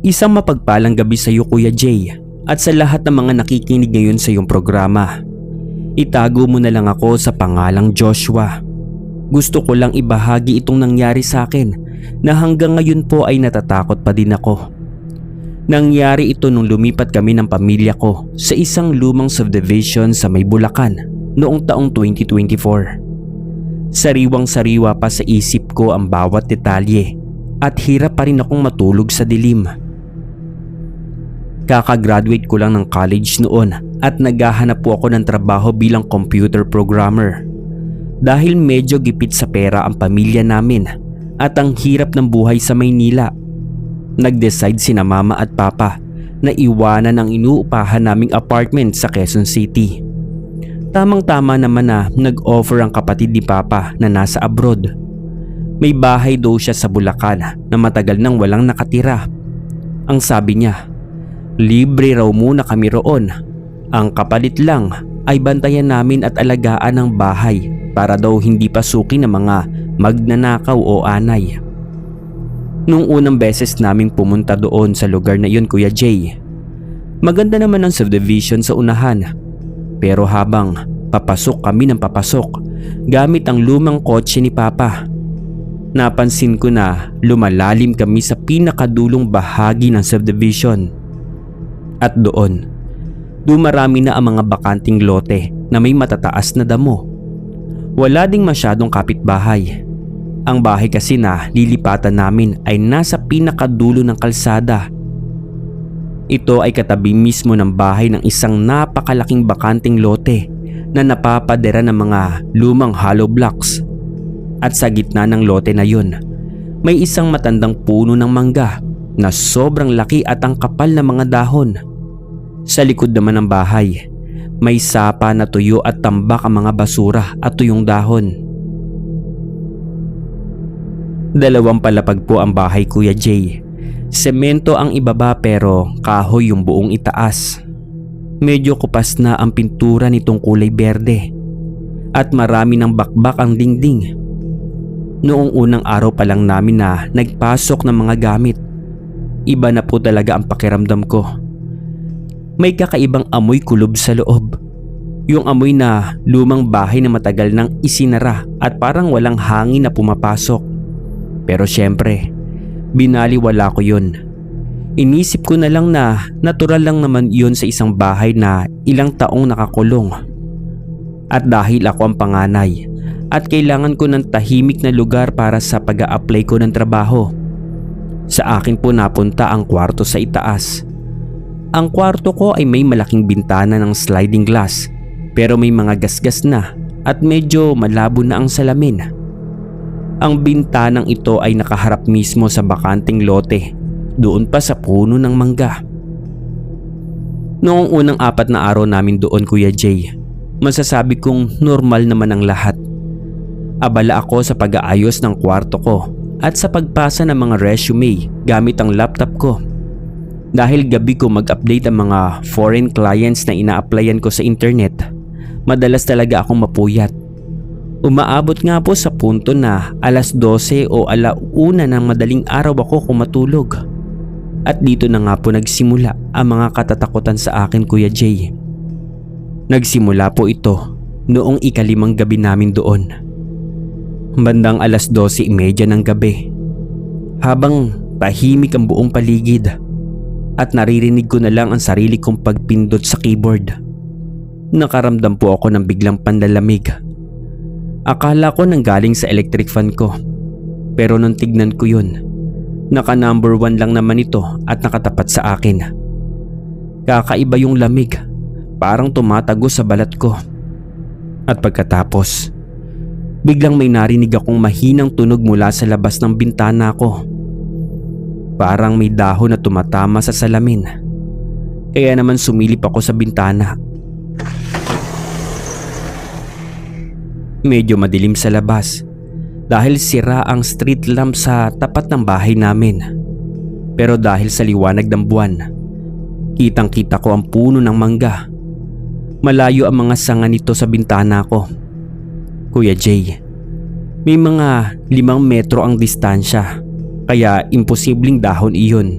Isang mapagpalang gabi sa iyo, Kuya Jay, at sa lahat ng mga nakikinig ngayon sa iyong programa. Itago mo na lang ako sa pangalang Joshua. Gusto ko lang ibahagi itong nangyari sa akin na hanggang ngayon po ay natatakot pa din ako. Nangyari ito nung lumipat kami ng pamilya ko sa isang lumang subdivision sa May Bulacan noong taong 2024. Sariwang-sariwa pa sa isip ko ang bawat detalye at hirap pa rin akong matulog sa dilim. Kakagraduate ko lang ng college noon at naghahanap po ako ng trabaho bilang computer programmer. Dahil medyo gipit sa pera ang pamilya namin at ang hirap ng buhay sa Maynila, nag-decide sina mama at papa na iwanan ang inuupahan naming apartment sa Quezon City. Tamang-tama naman na nag-offer ang kapatid ni papa na nasa abroad. May bahay daw siya sa Bulacan na matagal nang walang nakatira. Ang sabi niya, libre raw muna kami roon. Ang kapalit lang ay bantayan namin at alagaan ang bahay para daw hindi pasukin ng mga magnanakaw o anay. Nung unang beses naming pumunta doon sa lugar na iyon, Kuya Jay, maganda naman ang subdivision sa unahan. Pero habang papasok kami ng papasok gamit ang lumang kotse ni Papa, napansin ko na lumalalim kami sa pinakadulong bahagi ng subdivision. At doon, dumarami na ang mga bakanting lote na may matataas na damo. Wala ding masyadong kapitbahay. Ang bahay kasi na lilipatan namin ay nasa pinakadulo ng kalsada. Ito ay katabi mismo ng bahay ng isang napakalaking bakanting lote na napapadera ng mga lumang hollow blocks. At sa gitna ng lote na yun, may isang matandang puno ng mangga na sobrang laki at ang kapal na mga dahon. Sa likod naman ng bahay, may sapa na tuyo at tambak ang mga basura at tuyong dahon. Dalawang palapag po ang bahay, Kuya Jay. Semento ang ibaba pero kahoy yung buong itaas. Medyo kupas na ang pintura nitong kulay berde at marami ng bakbak ang dingding. Noong unang araw pa lang namin na nagpasok ng mga gamit, iba na po talaga ang pakiramdam ko. May kakaibang amoy kulob sa loob. Yung amoy na lumang bahay na matagal nang isinara at parang walang hangin na pumapasok. Pero syempre, binaliwala ko yun. Inisip ko na lang na natural lang naman yun sa isang bahay na ilang taong nakakulong. At dahil ako ang panganay at kailangan ko ng tahimik na lugar para sa pag-a-apply ko ng trabaho, sa akin po napunta ang kwarto sa itaas. Ang kwarto ko ay may malaking bintana ng sliding glass pero may mga gasgas na at medyo malabo na ang salamin. Ang bintanang ito ay nakaharap mismo sa bakanting lote, doon pa sa puno ng mangga. Noong unang 4 na araw namin doon, Kuya Jay, masasabi kong normal naman ang lahat. Abala ako sa pag-aayos ng kwarto ko at sa pagpasa ng mga resume gamit ang laptop ko. Dahil gabi ko mag-update ang mga foreign clients na ina-applyan ko sa internet, madalas talaga akong mapuyat. Umaabot nga po sa punto na 12:00 o 1:00 ng madaling araw ako kumatulog. At dito na nga po nagsimula ang mga katatakutan sa akin, Kuya Jay. Nagsimula po ito noong ika-5 gabi namin doon. Bandang 12:30 ng gabi, habang tahimik ang buong paligid at naririnig ko na lang ang sarili kong pagpindot sa keyboard, nakaramdam po ako ng biglang panlalamig. Akala ko nanggaling sa electric fan ko, pero nung tignan ko yun, naka number 1 lang naman ito at nakatapat sa akin. Kakaiba yung lamig, parang tumatago sa balat ko. At pagkatapos, biglang may narinig akong mahinang tunog mula sa labas ng bintana ko. Parang may dahon na tumatama sa salamin. Kaya naman sumilip ako sa bintana. Medyo madilim sa labas dahil sira ang street lamp sa tapat ng bahay namin. Pero dahil sa liwanag ng buwan, kitang-kita ko ang puno ng mangga. Malayo ang mga sanga nito sa bintana ko. Kuya Jay, may mga 5 metro ang distansya, kaya imposibleng dahon iyon.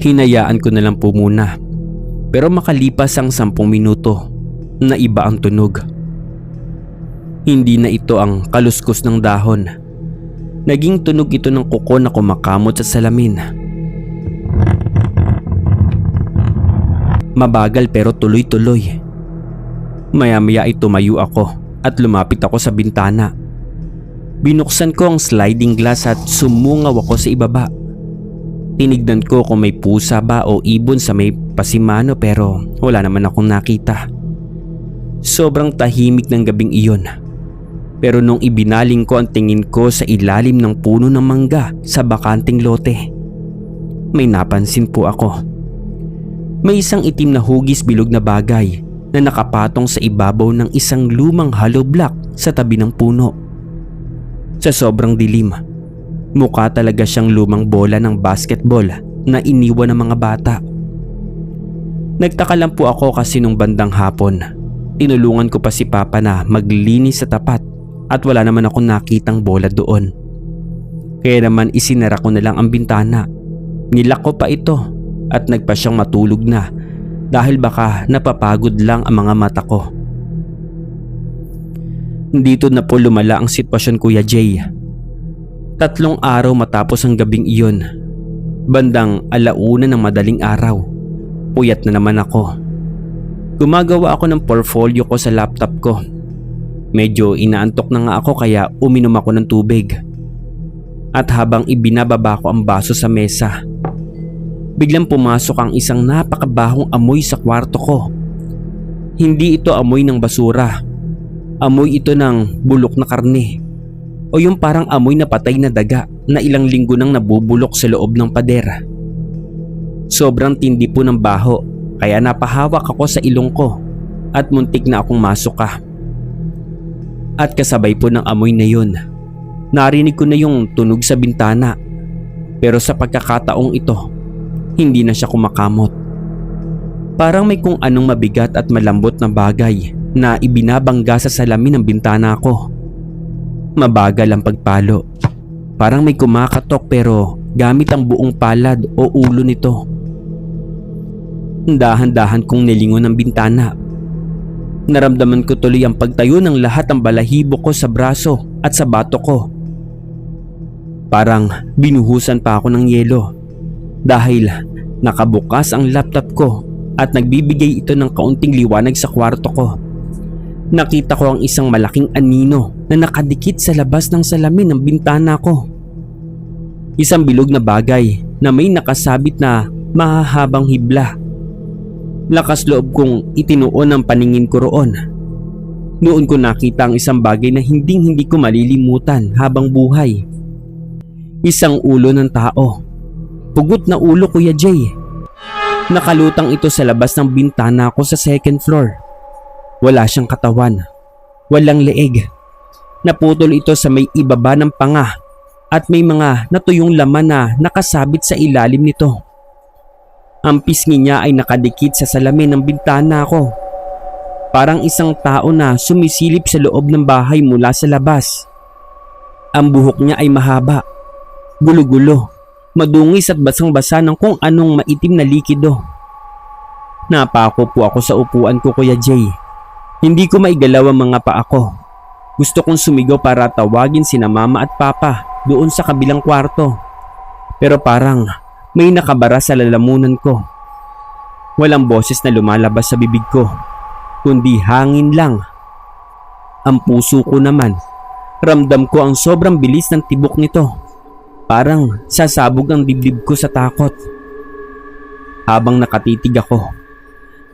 Hinayaan ko na lang po muna. Pero makalipas ang 10 minuto, na iba ang tunog. Hindi na ito ang kaluskos ng dahon. Naging tunog ito ng kuko na kumakamot sa salamin. Mabagal pero tuloy-tuloy. Maya-maya ay tumayo ako at lumapit ako sa bintana. Binuksan ko ang sliding glass at sumungaw ako sa ibaba. Tinignan ko kung may pusa ba o ibon sa may pasimano pero wala naman akong nakita. Sobrang tahimik ng gabing iyon. Pero nung ibinaling ko ang tingin ko sa ilalim ng puno ng mangga sa bakanting lote, may napansin po ako. May isang itim na hugis bilog na bagay na nakapatong sa ibabaw ng isang lumang hollow block sa tabi ng puno. Sa sobrang dilim, mukha talaga siyang lumang bola ng basketball na iniwan ng mga bata. Nagtaka lang po ako kasi nung bandang hapon, tinulungan ko pa si Papa na maglinis sa tapat at wala naman akong nakitang bola doon. Kaya naman isinara ko na lang ang bintana. Nilak ko pa ito at nagpa siyang matulog na dahil baka napapagod lang ang mga mata ko. Dito na po lumala ang sitwasyon, Kuya Jay. 3 araw matapos ang gabing iyon, bandang 1:00 ng madaling araw, puyat na naman ako. Gumagawa ako ng portfolio ko sa laptop ko. Medyo inaantok na nga ako kaya uminom ako ng tubig. At habang ibinababa ko ang baso sa mesa, biglang pumasok ang isang napakabahong amoy sa kwarto ko. Hindi ito amoy ng basura. Amoy ito ng bulok na karne. O yung parang amoy na patay na daga na ilang linggo nang nabubulok sa loob ng pader. Sobrang tindi po ng baho kaya napahawak ako sa ilong ko at muntik na akong masuka. At kasabay po ng amoy na yun, narinig ko na yung tunog sa bintana. Pero sa pagkakataong ito, hindi na siya kumakamot. Parang may kung anong mabigat at malambot na bagay na ibinabangga sa salamin ng bintana ko. Mabagal ang pagpalo. Parang may kumakatok pero gamit ang buong palad o ulo nito. Dahan-dahan kong nilingon ang bintana. Naramdaman ko tuloy ang pagtayo ng lahat ng balahibo ko sa braso at sa bato ko. Parang binuhusan pa ako ng yelo dahil nakabukas ang laptop ko at nagbibigay ito ng kaunting liwanag sa kwarto ko. Nakita ko ang isang malaking anino na nakadikit sa labas ng salamin ng bintana ko. Isang bilog na bagay na may nakasabit na mahahabang hibla. Lakas loob kong itinuon ang paningin ko roon. Noon ko nakita ang isang bagay na hindi ko malilimutan habang buhay. Isang ulo ng tao. Pugot na ulo, Kuya Jay. Nakalutang ito sa labas ng bintana ko sa 2nd floor. Wala siyang katawan. Walang leeg. Naputol ito sa may ibaba ng panga at may mga natuyong laman na nakasabit sa ilalim nito. Ang pisngi niya ay nakadikit sa salamin ng bintana ko. Parang isang tao na sumisilip sa loob ng bahay mula sa labas. Ang buhok niya ay mahaba, gulo-gulo, madungis at basang-basa ng kung anong maitim na likido. Napako po ako sa upuan ko, Kuya Jay. Hindi ko maigalaw ang mga paa ko. Gusto kong sumigaw para tawagin sina Mama at Papa doon sa kabilang kwarto. Pero parang may nakabara sa lalamunan ko. Walang boses na lumalabas sa bibig ko, kundi hangin lang. Ang puso ko naman, ramdam ko ang sobrang bilis ng tibok nito. Parang sasabog ang dibdib ko sa takot. Habang nakatitig ako,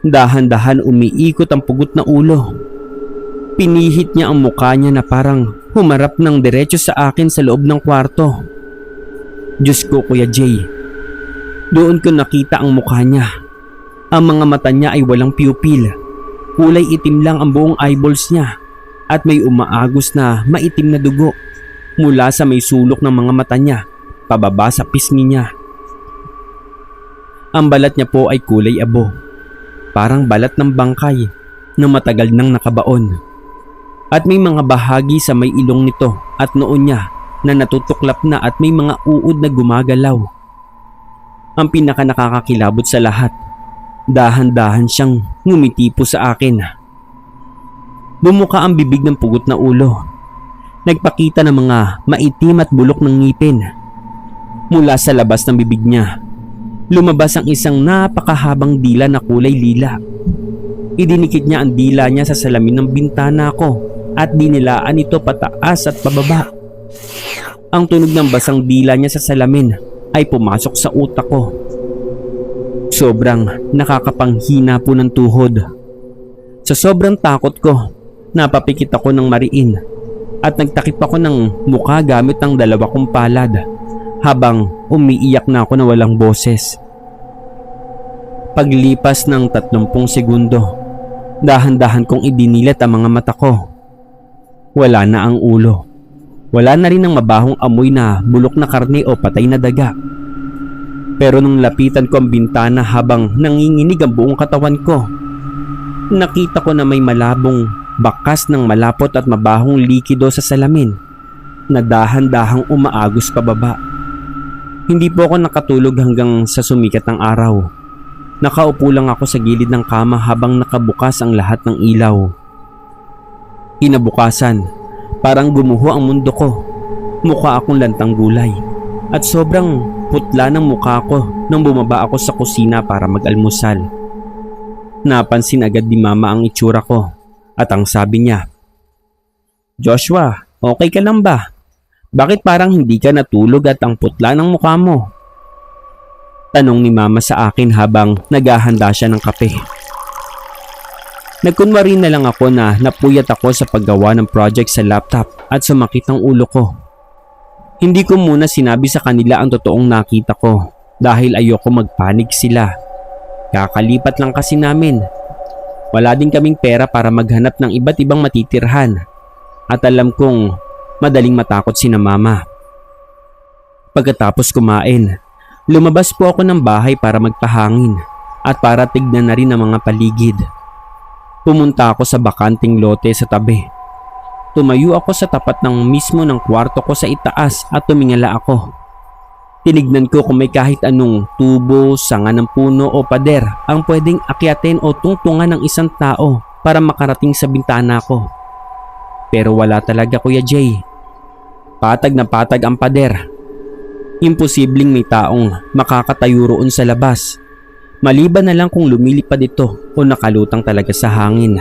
dahan-dahan umiikot ang pugot na ulo. Pinihit niya ang mukha niya na parang humarap ng diretso sa akin sa loob ng kwarto. Diyos ko, Kuya Jay. Doon ko nakita ang mukha niya. Ang mga mata niya ay walang pupil. Kulay itim lang ang buong eyeballs niya at may umaagos na maitim na dugo mula sa may sulok ng mga mata niya pababa sa pisngi niya. Ang balat niya po ay kulay abo. Parang balat ng bangkay na matagal nang nakabaon. At may mga bahagi sa may ilong nito at noon niya na natutuklap na at may mga uod na gumagalaw. ang pinaka nakakakilabot sa lahat. Dahan-dahan siyang ngumiti po sa akin. Bumuka ang bibig ng pugot na ulo. Nagpakita ng mga maitim at bulok ng ngipin. Mula sa labas ng bibig niya, lumabas ang isang napakahabang dila na kulay lila. Idinikit niya ang dila niya sa salamin ng bintana ko at dinilaan ito pataas at pababa. Ang tunog ng basang dila niya sa salamin ay pumasok sa utak ko. Sobrang nakakapanghina po ng tuhod. Sa sobrang takot ko, napapikit ako ng mariin at nagtakip ako ng mukha gamit ang dalawa kong palad habang umiiyak na ako na walang boses. Paglipas ng 30 segundo, dahan-dahan kong idinilat ang mga mata ko. Wala na ang ulo. Wala na rin ang mabahong amoy na bulok na karne o patay na daga. Pero nung lapitan ko ang bintana habang nanginginig ang buong katawan ko, nakita ko na may malabong bakas ng malapot at mabahong likido sa salamin na dahan-dahang umaagos pababa. Hindi po ako nakatulog hanggang sa sumikat ng araw. Nakaupo lang ako sa gilid ng kama habang nakabukas ang lahat ng ilaw. Kinabukasan, parang gumuho ang mundo ko. Mukha akong lantang gulay at sobrang putla ng mukha ko nang bumaba ako sa kusina para mag-almusal. Napansin agad ni Mama ang itsura ko at ang sabi niya, "Joshua, okay ka lang ba? Bakit parang hindi ka natulog at ang putla ng mukha mo?" Tanong ni Mama sa akin habang naghahanda siya ng kape. Nagkunwari na lang ako na napuyat ako sa paggawa ng project sa laptop at sumakit ang ulo ko. Hindi ko muna sinabi sa kanila ang totoong nakita ko dahil ayoko magpanik sila. Kakalipat lang kasi namin. Wala din kaming pera para maghanap ng iba't ibang matitirhan at alam kong madaling matakot sina Mama. Pagkatapos kumain, lumabas po ako ng bahay para magpahangin at para tignan na rin ang mga paligid. Pumunta ako sa bakanting lote sa tabi. Tumayo ako sa tapat ng mismo ng kwarto ko sa itaas at tumingala ako. Tinignan ko kung may kahit anong tubo, sanga ng puno o pader ang pwedeng akyatin o tungtungan ng isang tao para makarating sa bintana ko. Pero wala talaga, Kuya Jay. Patag na patag ang pader. Imposibleng may taong makakatayo roon sa labas. Maliban na lang kung lumilipad ito o nakalutang talaga sa hangin.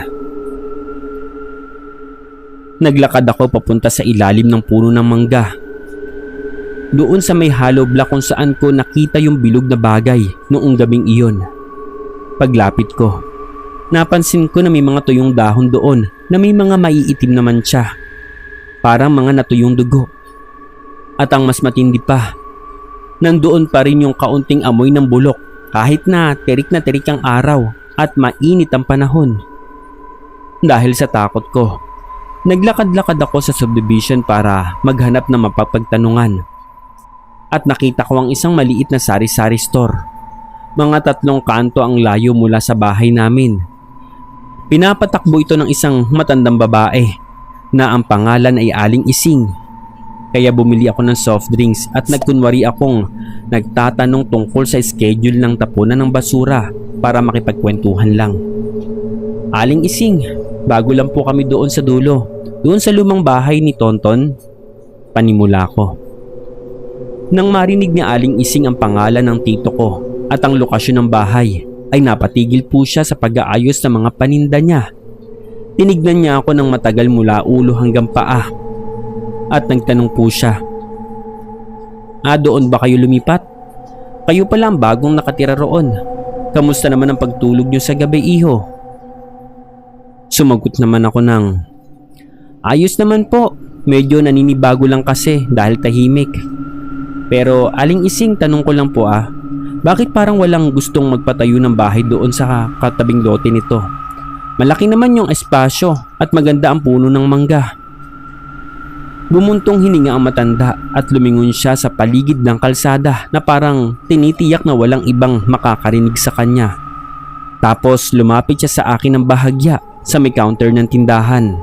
Naglakad ako papunta sa ilalim ng puno ng mangga. Doon sa may hollow block kung saan ko nakita yung bilog na bagay noong gabing iyon. Paglapit ko, napansin ko na may mga tuyong dahon doon na may mga maiitim na mantsa. Parang mga natuyong dugo. At ang mas matindi pa, nandoon pa rin yung kaunting amoy ng bulok kahit na tirik ang araw at mainit ang panahon. Dahil sa takot ko, naglakad-lakad ako sa subdivision para maghanap ng mapapagtanungan. At nakita ko ang isang maliit na sari-sari store. Mga 3 kanto ang layo mula sa bahay namin. Pinapatakbo ito ng isang matandang babae na ang pangalan ay Aling Ising. Kaya bumili ako ng soft drinks at nagkunwari akong nagtatanong tungkol sa schedule ng tapunan ng basura para makipagkwentuhan lang. "Aling Ising, bago lang po kami doon sa dulo. Doon sa lumang bahay ni Tonton," panimula ko. Nang marinig ni Aling Ising ang pangalan ng tito ko at ang lokasyon ng bahay, ay napatigil po siya sa pag-aayos ng mga paninda niya. Tinignan niya ako ng matagal mula ulo hanggang paa at nagtanong po siya, "Doon ba kayo lumipat? Kayo pala ang bagong nakatira roon. Kamusta naman ang pagtulog niyo sa gabi, iho?" Sumagot naman ako ng, "Ayos naman po, medyo naninibago lang kasi dahil tahimik. Pero Aling Ising, tanong ko lang po bakit parang walang gustong magpatayo ng bahay doon sa katabing lote nito? Malaki naman yung espasyo at maganda ang puno ng mangga." Bumuntong hininga ang matanda at lumingon siya sa paligid ng kalsada na parang tinitiyak na walang ibang makakarinig sa kanya. Tapos lumapit siya sa akin ng bahagya sa may counter ng tindahan.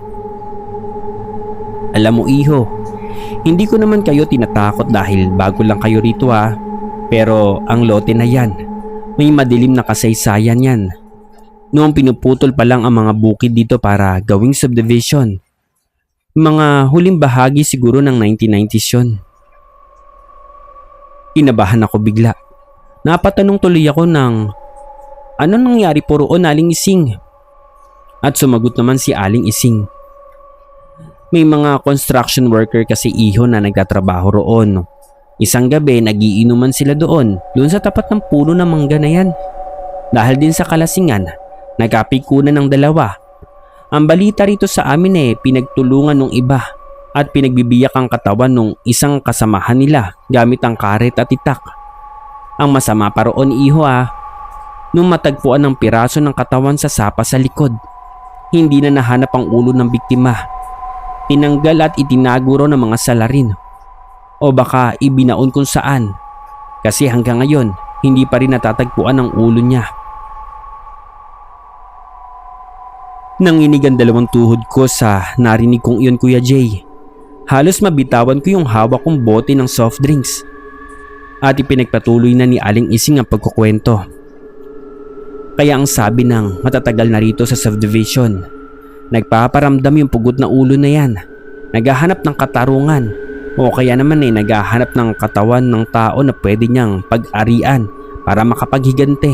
"Alam mo, iho, hindi ko naman kayo tinatakot dahil bago lang kayo rito . Pero ang lote na yan, may madilim na kasaysayan yan. Noong pinuputol pa lang ang mga bukid dito para gawing subdivision. Mga huling bahagi siguro ng 1990s yun. Kinabahan ako bigla. Napatanong tuloy ako ng, ano nangyari po roon, Aling Ising? At sumagot naman si Aling Ising. May mga construction worker kasi iho na nagtatrabaho roon. Isang gabi nagiinuman sila doon sa tapat ng puno ng mangga na yan. Dahil din sa kalasingan, nagkapikunan ng dalawa. Ang balita rito sa amin pinagtulungan ng iba at pinagbibiyak ang katawan ng isang kasamahan nila gamit ang karet at itak. Ang masama pa roon iho nung matagpuan ng piraso ng katawan sa sapa sa likod. Hindi na nahanap ang ulo ng biktima. Tinanggal at itinago raw ng mga salarin. O baka ibinaon kung saan. Kasi hanggang ngayon, hindi pa rin natatagpuan ang ulo niya. Nanginig ang dalawang tuhod ko sa narinig kong iyon, Kuya Jay. Halos mabitawan ko yung hawak kong bote ng soft drinks. At ipinagpatuloy na ni Aling Ising ang pagkukwento. Kaya ang sabi ng matatagal na rito sa subdivision, nagpaparamdam yung pugot na ulo na yan. Naghahanap ng katarungan. O kaya naman naghahanap ng katawan ng tao na pwede niyang pag-arian para makapaghigante.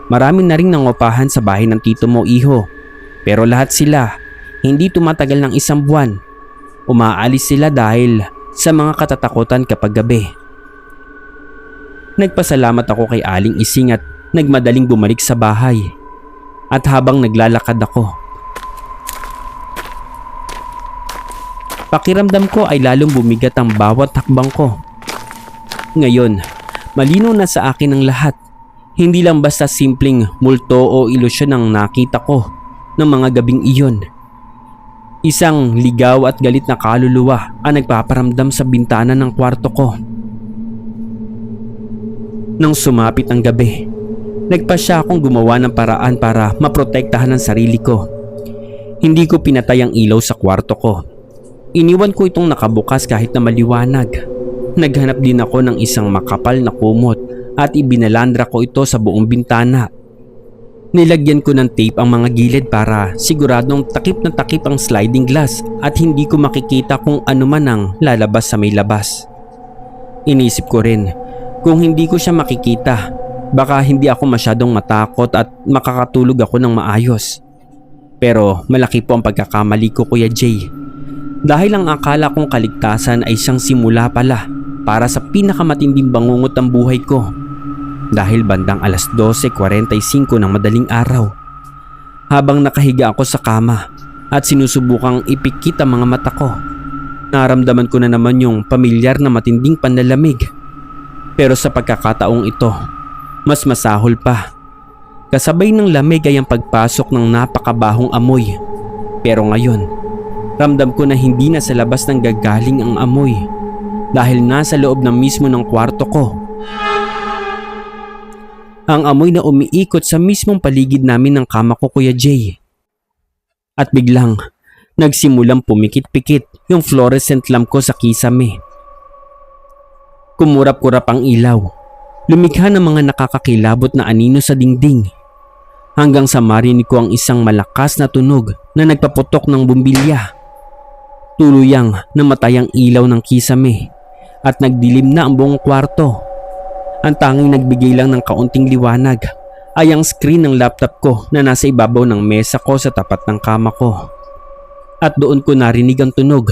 Marami na rin nangopahan sa bahay ng tito mo, iho. Pero lahat sila hindi tumatagal ng 1 buwan. Umaalis sila dahil sa mga katatakutan kapag gabi. Nagpasalamat ako kay Aling Ising at nagmadaling bumalik sa bahay. At habang naglalakad ako, pakiramdam ko ay lalong bumigat ang bawat hakbang ko. Ngayon, malinaw na sa akin ang lahat. Hindi lang basta simpleng multo o ilusyon ang nakita ko ng mga gabing iyon. Isang ligaw at galit na kaluluwa ang nagpaparamdam sa bintana ng kwarto ko. Nang sumapit ang gabi, nagpasya akong gumawa ng paraan para maprotektahan ang sarili ko. Hindi ko pinatay ang ilaw sa kwarto ko. Iniwan ko itong nakabukas kahit na maliwanag. Naghanap din ako ng isang makapal na kumot at ibinalandra ko ito sa buong bintana. Nilagyan ko ng tape ang mga gilid para siguradong takip na takip ang sliding glass at hindi ko makikita kung ano man ang lalabas sa may labas. Inisip ko rin, kung hindi ko siya makikita, baka hindi ako masyadong matakot at makakatulog ako ng maayos. Pero malaki po ang pagkakamali ko, Kuya Jay. Dahil ang akala kong kaligtasan ay siyang simula pala para sa pinakamatinding bangungot ng buhay ko. Dahil bandang alas 12:45 ng madaling araw, habang nakahiga ako sa kama at sinusubukang ipikit ang mga mata ko, naramdaman ko na naman yung pamilyar na matinding panlalamig. Pero sa pagkakataong ito, mas masahol pa. Kasabay ng lamig ay ang pagpasok ng napakabahong amoy. Pero ngayon, ramdam ko na hindi na sa labas nang gagaling ang amoy dahil nasa loob na mismo ng kwarto ko. Ang amoy na umiikot sa mismong paligid namin ng kama ko, Kuya Jay. At biglang, nagsimulang pumikit-pikit yung fluorescent lamp ko sa kisame. Kumurap-kurap ang ilaw. Lumikha ng mga nakakakilabot na anino sa dingding. Hanggang sa marinig ko ang isang malakas na tunog na nagpaputok ng bumbilya. Tuluyang namatay ang ilaw ng kisame at nagdilim na ang buong kwarto. Ang tanging nagbigay lang ng kaunting liwanag ay ang screen ng laptop ko na nasa ibabaw ng mesa ko sa tapat ng kama ko. At doon ko narinig ang tunog,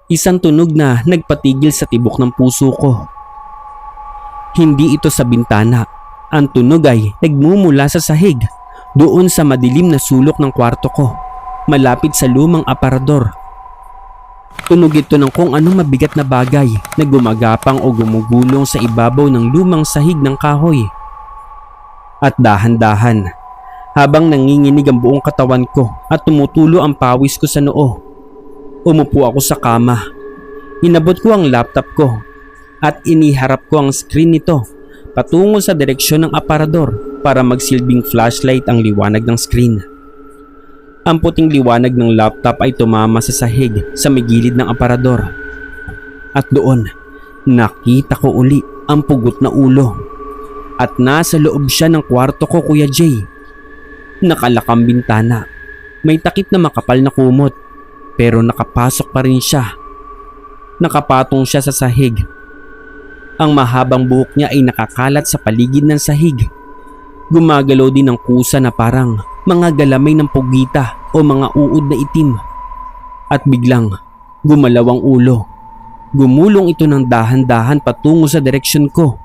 isang tunog na nagpatigil sa tibok ng puso ko. Hindi ito sa bintana, ang tunog ay nagmumula sa sahig, doon sa madilim na sulok ng kwarto ko, malapit sa lumang aparador. Tunog ito ng kung anong mabigat na bagay na gumagapang o gumugulong sa ibabaw ng lumang sahig ng kahoy. At dahan-dahan, habang nanginginig ang buong katawan ko at tumutulo ang pawis ko sa noo, umupo ako sa kama. Inabot ko ang laptop ko at iniharap ko ang screen nito patungo sa direksyon ng aparador para magsilbing flashlight ang liwanag ng screen. Ang puting liwanag ng laptop ay tumama sa sahig sa may gilid ng aparador. At doon, nakita ko uli ang pugot na ulo. At nasa loob siya ng kwarto ko, Kuya Jay. Nakalakang bintana. May takip na makapal na kumot, pero nakapasok pa rin siya. Nakapatong siya sa sahig. Ang mahabang buhok niya ay nakakalat sa paligid ng sahig. Gumagalaw din ng kusa na parang mga galamay ng pugita o mga uod na itim. At biglang gumalaw ang ulo. Gumulong ito ng dahan-dahan patungo sa direksyon ko.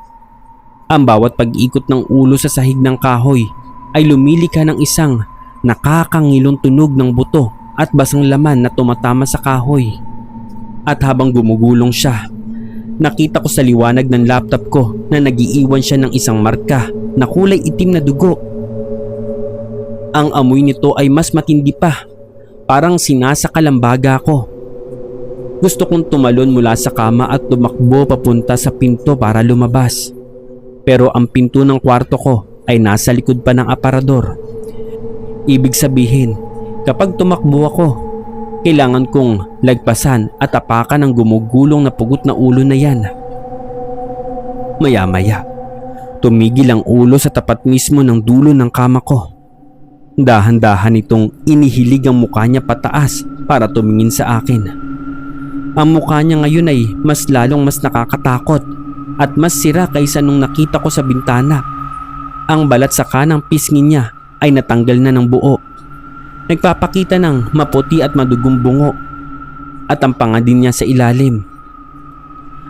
Ang bawat pag-ikot ng ulo sa sahig ng kahoy ay lumilika ng isang nakakangilong tunog ng buto at basang laman na tumatama sa kahoy. At habang gumugulong siya, nakita ko sa liwanag ng laptop ko na nagiiwan siya ng isang marka na kulay itim na dugo. Ang amoy nito ay mas matindi pa, parang sinasakal ang baga ko. Gusto kong tumalon mula sa kama at tumakbo papunta sa pinto para lumabas. Pero ang pinto ng kwarto ko ay nasa likod pa ng aparador. Ibig sabihin, kapag tumakbo ako, kailangan kong lagpasan at apakan ang gumugulong na pugot na ulo na yan. Maya-maya, tumigil ang ulo sa tapat mismo ng dulo ng kama ko. Dahan-dahan itong inihilig ang mukha niya pataas para tumingin sa akin. Ang mukha niya ngayon ay mas nakakatakot at mas sira kaysa nung nakita ko sa bintana. Ang balat sa kanang pisngi niya ay natanggal na ng buo. Nagpapakita ng maputi at madugong bungo at ang panga din niya sa ilalim.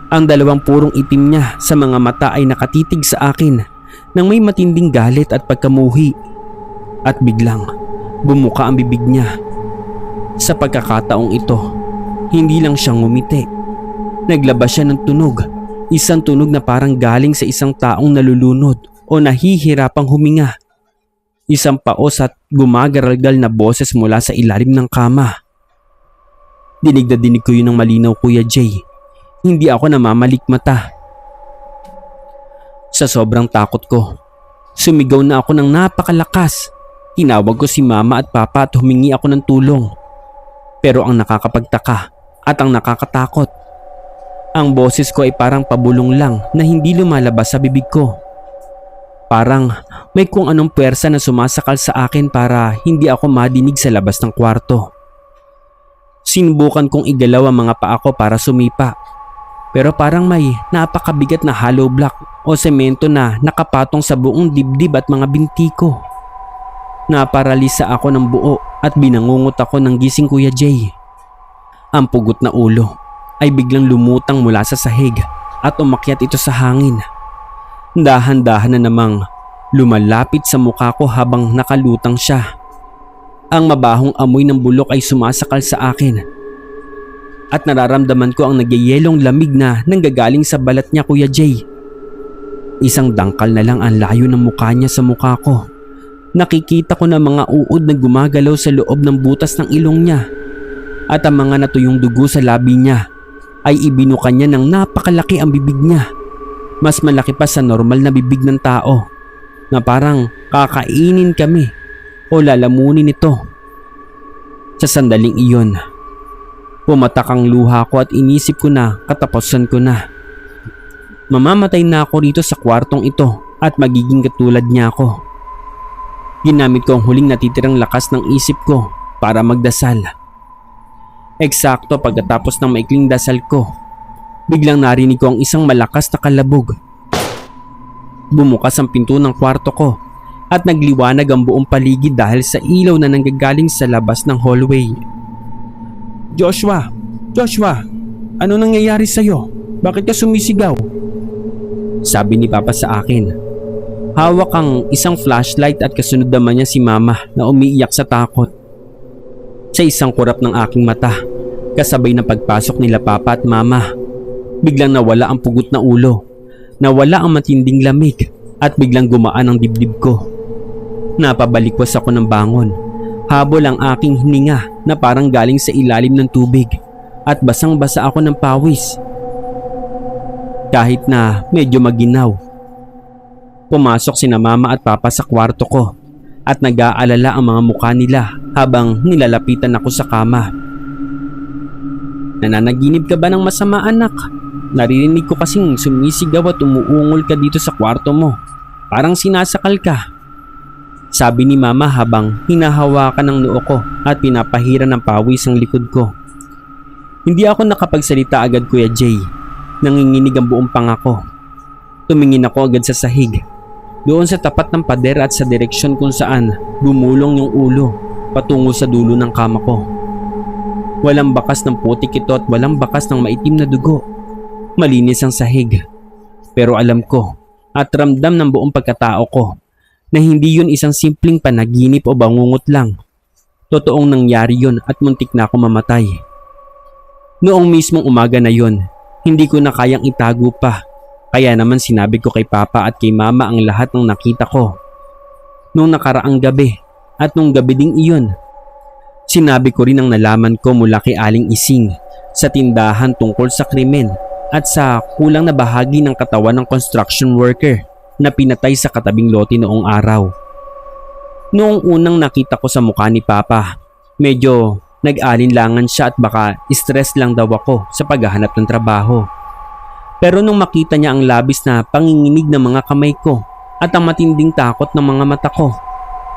Ang dalawang purong itim niya sa mga mata ay nakatitig sa akin nang may matinding galit at pagkamuhi. At biglang bumuka ang bibig niya. Sa pagkakataong ito, hindi lang siya ngumiti. Naglabas siya ng tunog, isang tunog na parang galing sa isang taong nalulunod o nahihirapang huminga. Isang paos at gumagaralgal na boses mula sa ilalim ng kama. Dinig na dinig ko yun ng malinaw, Kuya Jay. Hindi ako namamalikmata. Sa sobrang takot ko, sumigaw na ako ng napakalakas. Tinawag ko si Mama at Papa at humingi ako ng tulong. Pero ang nakakapagtaka at ang nakakatakot, ang boses ko ay parang pabulong lang na hindi lumalabas sa bibig ko. Parang may kung anong puwersa na sumasakal sa akin para hindi ako madinig sa labas ng kwarto. Sinubukan kong igalaw ang mga paa ko para sumipa. Pero parang may napakabigat na hollow block o semento na nakapatong sa buong dibdib at mga binti ko. Naparalisa ako ng buo at binangungot ako ng gising, Kuya Jay. Ang pugot na ulo ay biglang lumutang mula sa sahig at umakyat ito sa hangin. Dahan-dahan na namang lumalapit sa mukha ko habang nakalutang siya. Ang mabahong amoy ng bulok ay sumasakal sa akin. At nararamdaman ko ang nagyayelong lamig na nanggagaling sa balat niya, Kuya Jay. Isang dangkal na lang ang layo ng mukha niya sa mukha ko. Nakikita ko na mga uod na gumagalaw sa loob ng butas ng ilong niya. At ang mga natuyong dugo sa labi niya ay ibinuka niya ng napakalaki ang bibig niya. Mas malaki pa sa normal na bibig ng tao na parang kakainin kami o lalamunin ito. Sa sandaling iyon, pumatak ang luha ko at inisip ko na katapusan ko na. Mamamatay na ako rito sa kwartong ito at magiging katulad niya ako. Ginamit ko ang huling natitirang lakas ng isip ko para magdasal. Eksakto pagkatapos ng maikling dasal ko, biglang narinig ko ang isang malakas na kalabog. Bumukas ang pinto ng kwarto ko at nagliwanag ang buong paligid dahil sa ilaw na nanggagaling sa labas ng hallway. Joshua! Joshua! Ano nangyayari sa'yo? Bakit ka sumisigaw? Sabi ni Papa sa akin. Hawak ang isang flashlight at kasunod naman niya si Mama na umiiyak sa takot. Sa isang kurap ng aking mata, kasabay ng pagpasok nila Papa at Mama, biglang nawala ang pugot na ulo, nawala ang matinding lamig at biglang gumaan ang dibdib ko. Napabalikwas ako ng bangon, habol ang aking hininga na parang galing sa ilalim ng tubig at basang-basa ako ng pawis. Kahit na medyo maginaw, pumasok sina Mama at Papa sa kwarto ko at nag-aalala ang mga mukha nila habang nilalapitan ako sa kama. Nananaginip ka ba ng masama, anak? Naririnig ko kasing sumisigaw at umuungol ka dito sa kwarto mo. Parang sinasakal ka. Sabi ni Mama habang hinahawakan ng noo ko at pinapahira ng pawis ang likod ko. Hindi ako nakapagsalita agad, Kuya Jay. Nanginginig ang buong pangako. Tumingin ako agad sa sahig. Doon sa tapat ng pader at sa direksyon kung saan gumulong yung ulo patungo sa dulo ng kama ko. Walang bakas ng putik ito at walang bakas ng maitim na dugo. Malinis ang sahig. Pero alam ko at ramdam ng buong pagkatao ko na hindi yun isang simpleng panaginip o bangungot lang. Totoong nangyari yun at muntik na ako mamatay. Noong mismong umaga na yun, hindi ko na kayang itago pa. Kaya naman sinabi ko kay Papa at kay Mama ang lahat ng nakita ko. Nung nakaraang gabi at nung gabi ding iyon, sinabi ko rin ang nalaman ko mula kay Aling Ising sa tindahan tungkol sa krimen at sa kulang na bahagi ng katawan ng construction worker na pinatay sa katabing lote noong araw. Noong unang nakita ko sa mukha ni Papa, medyo nag-alinlangan siya at baka stress lang daw ako sa paghahanap ng trabaho. Pero nung makita niya ang labis na panginginig ng mga kamay ko at ang matinding takot ng mga mata ko,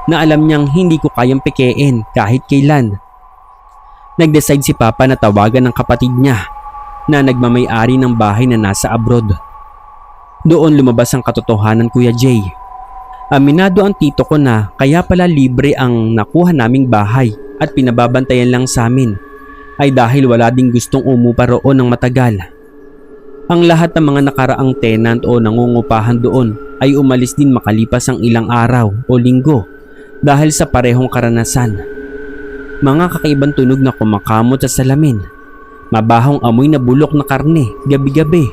na alam niyang hindi ko kayang pekein kahit kailan, nag-decide si Papa na tawagan ng kapatid niya na nagmamay-ari ng bahay na nasa abroad. Doon lumabas ang katotohanan, Kuya Jay. Aminado ang tito ko na kaya pala libre ang nakuha naming bahay at pinababantayan lang sa amin ay dahil wala ding gustong umupa roon ng matagal. Ang lahat ng mga nakaraang tenant o nangungupahan doon ay umalis din makalipas ang ilang araw o linggo dahil sa parehong karanasan. Mga kakaibang tunog na kumakamot sa salamin, mabahong amoy na bulok na karne gabi-gabi,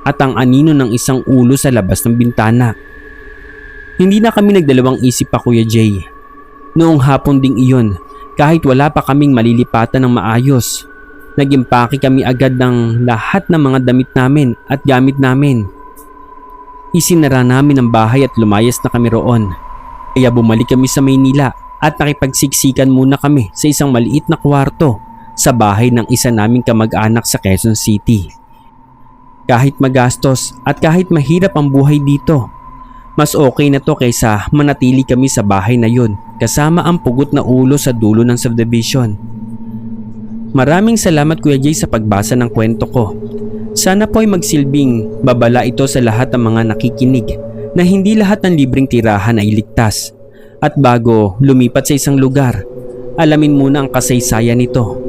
at ang anino ng isang ulo sa labas ng bintana. Hindi na kami nagdalawang isip pa, Kuya Jay. Noong hapon ding iyon, kahit wala pa kaming malilipatan ng maayos, nag-impake kami agad ng lahat ng mga damit namin at gamit namin. Isinara namin ang bahay at lumayas na kami roon. Kaya bumalik kami sa Maynila at nakipagsiksikan muna kami sa isang maliit na kwarto sa bahay ng isa naming kamag-anak sa Quezon City. Kahit magastos at kahit mahirap ang buhay dito, mas okay na to kaysa manatili kami sa bahay na yun kasama ang pugot na ulo sa dulo ng subdivision. Maraming salamat, Kuya Jay, sa pagbasa ng kwento ko. Sana po ay magsilbing babala ito sa lahat ng mga nakikinig na hindi lahat ng libreng tirahan ay ligtas. At bago lumipat sa isang lugar, alamin muna ang kasaysayan nito.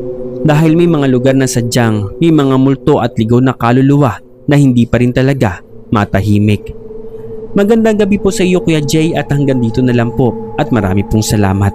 Dahil may mga lugar na sadyang may mga multo at ligaw na kaluluwa na hindi pa rin talaga matahimik. Magandang gabi po sa iyo, Kuya Jay, at hanggang dito na lang po at marami pong salamat.